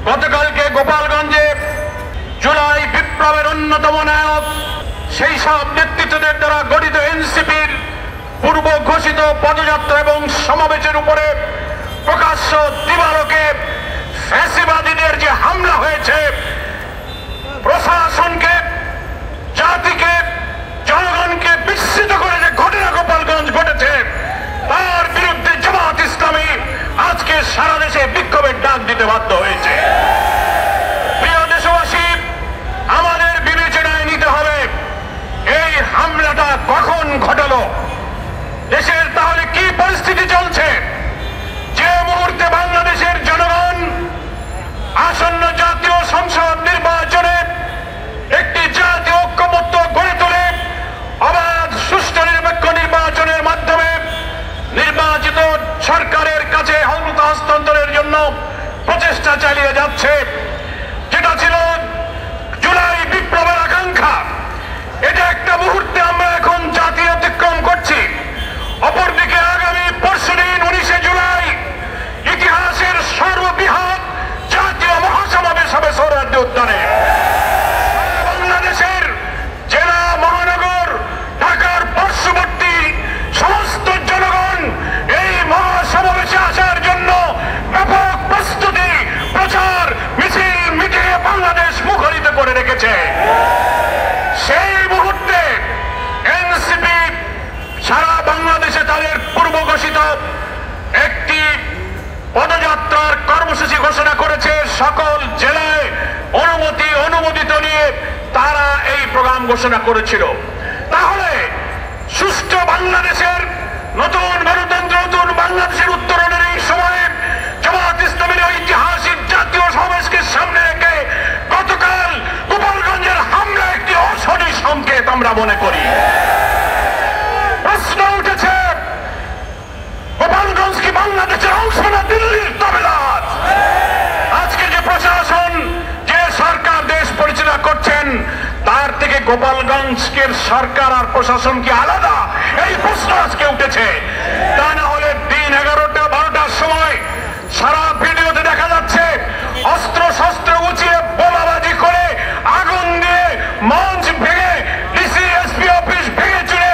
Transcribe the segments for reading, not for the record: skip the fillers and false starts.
গতকালকে গোপালগঞ্জে জুলাই বিপ্লবের অন্যতম নায়ক সেই সব নেতৃত্বদের দ্বারা গঠিত এনসিপির পূর্ব ঘোষিত পদযাত্রা এবং সমাবেশের উপরে প্রকাশ্য দিবালোকে ফ্যাসিবাদীদের যে হামলা হয়েছে, প্রশাসনকে, জাতিকে, জনগণকে বিস্মিত করে যে ঘটনা গোপালগঞ্জ ঘটেছে, তার বিরুদ্ধে জামাত ইসলামী আজকে সারা দেশে বিক্ষোভের ডাক দিতে বাধ্য হয়েছে। প্রিয় দেশবাসী, আমাদের বিবেচনায় নিতে হবে এই হামলাটা কখন ঘটলো, দেশের তাহলে কি পরিস্থিতি চলছে। যে মুহূর্তে বাংলাদেশের জনগণ আসন্ন জাতীয় সংসদ নির্বাচনে একটি জাতীয় ঐক্যমত্য গড়ে তোলে, অবাধ সুষ্ঠু নিরপেক্ষ নির্বাচনের মাধ্যমে নির্বাচিত সরকারের কাছে ক্ষমতা হস্তান্তরের জন্য প্রচেষ্টা চালিয়ে যাচ্ছে, যেটা ছিল জুলাই বিপ্লবের আকাঙ্ক্ষা, এটা একটা মুহূর্তে আমরা এখন জাতি অতিক্রম করছি। অপরদিকে আগামী পরশুদিন 19শে জুলাই ইতিহাসের সর্ববৃহৎ জাতীয় মহাসমাবেশ হবে সোহরাওয়ার্দী উদ্যানে। বাংলাদেশের জেলা, মহানগর, ঢাকার পার্শ্ববর্তী সমস্ত জনগণ এই মহাসমাবেশে আসার জন্য ব্যাপক প্রস্তুতি, প্রচার, মিছিল মিটিয়ে বাংলাদেশ মুখরিত করে রেখেছে। সেই মুহূর্তে এনসিপি সারা বাংলাদেশে তাদের পূর্ব ঘোষিত একটি পদযাত্রার কর্মসূচি ঘোষণা করেছে। সকল জেলায় অনুমোদিত নিয়ে তারা এই প্রোগ্রাম ঘোষণা করেছিল। তাহলে সুষ্ঠু বাংলাদেশের, নতুন গণতন্ত্র, নতুন বাংলাদেশের উত্তরণের এই সময়ে জামাত ইসলামের ঐতিহাসিক জাতীয় সমাবেশকে সামনে রেখে গতকাল গোপালগঞ্জের হামলা একটি অশনি সংকেত আমরা মনে করি। প্রশ্ন উঠেছে, গোপালগঞ্জ কি বাংলাদেশের অংশ না দিল্লির তবেলাত? আজকে যে প্রশাসন, যে সরকার দেশ পরিচালনা করছেন, তার থেকে গোপালগঞ্জের সরকার আর প্রশাসন কি আলাদা? এই প্রশ্ন আজকে উঠেছে। তা না হলে দিন 11টা-12টার সময় সারা ভিডিওতে দেখা যাচ্ছে অস্ত্র শস্ত্র উঁচিয়ে বোমাবাজি করে, আগুন দিয়ে মঞ্চ ভেঙে, ডিসি এসপি অফিস ভেঙে চুড়ে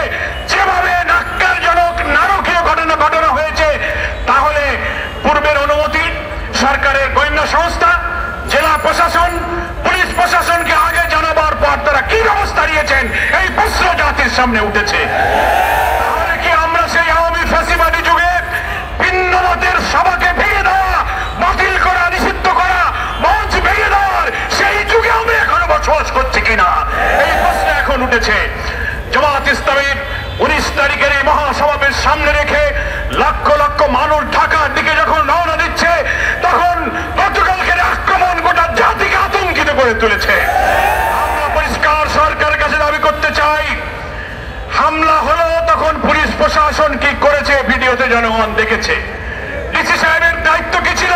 যেভাবে নাক্কারজনক নারকীয় ঘটনা হয়েছে, তাহলে পূর্বের অনুমতি সরকারের গোয়েন্দা সংস্থা, জেলা প্রশাসন, পুলিশ প্রশাসনকে আগে জানাবার পর তারা কি ব্যবস্থা নিয়েছেন, এই প্রশ্ন জাতির সামনে উঠেছে। তাহলে কি আমরা সেই আওয়ামী ফ্যাসিবাদী যুগে ভিন্ন মতের সভাকে ভেঙে দেওয়া, বাতিল করা, নিষিদ্ধ করা, মঞ্চ ভেঙে দেওয়ার সেই যুগে আমরা এখনো বসবাস করছি কিনা, এই প্রশ্ন এখন উঠেছে। জামাত ইসলামীর 19 তারিখের এই মহাসমাবেশ সামনে রেখে লক্ষ লক্ষ মানুষ ঢাকার দিকে যখন রওনা দিচ্ছে, তখন গতকালকের আক্রমণ গোটা জাতিকে আতঙ্কিত করে তুলেছে। আমরা পরিষ্কার সরকারের কাছে দাবি করতে চাই, হামলা হলো তখন পুলিশ প্রশাসন কি করেছে ভিডিওতে জনগণ দেখেছে। ডিসি সাহেবের দায়িত্ব কি ছিল?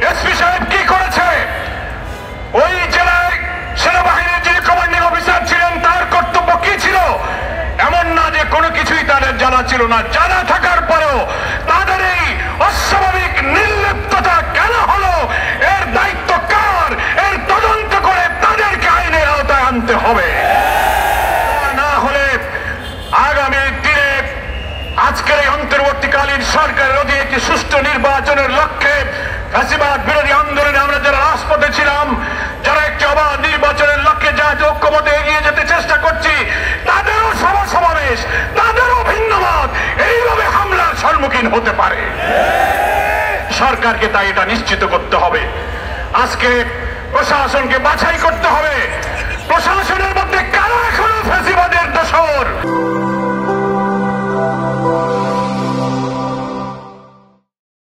এসপি সাহেব কি করেছে? ওই জেলায় সেনাবাহিনীর যিনি কমান্ডিং অফিসার ছিলেন তার কর্তব্য কি ছিল? এমন না যে কোনো কিছুই তাদের জানা ছিল না। জানা থাকার পরেও তাদের এই অস্বাভাবিক নির্লিপ্ততা কেন হলো, এর দায়িত্ব কার? এর তদন্ত করে তাদেরকে আইনের আওতায় আনতে হবে। না হলে আগামী দিনে আজকের এই অন্তর্বর্তীকালীন সরকারের অধীনে একটি সুষ্ঠু নির্বাচনের লক্ষ্যে ফ্যাসিবাদ বিরোধী আন্দোলনে আমরা যারা রাজপথে ছিলাম, যারা একটি অবাধ নির্বাচনের লক্ষ্যে জাতীয় ঐক্যমতে এগিয়ে যেতে চেষ্টা করছি, তাদেরও সমাবেশ, তাদেরও ভিন্ন মত এইভাবে হামলার সম্মুখীন হতে পারে। সরকারকে তাই এটা নিশ্চিত করতে হবে। আজকে প্রশাসনকে বাছাই করতে হবে, প্রশাসনের মধ্যে কারা এখন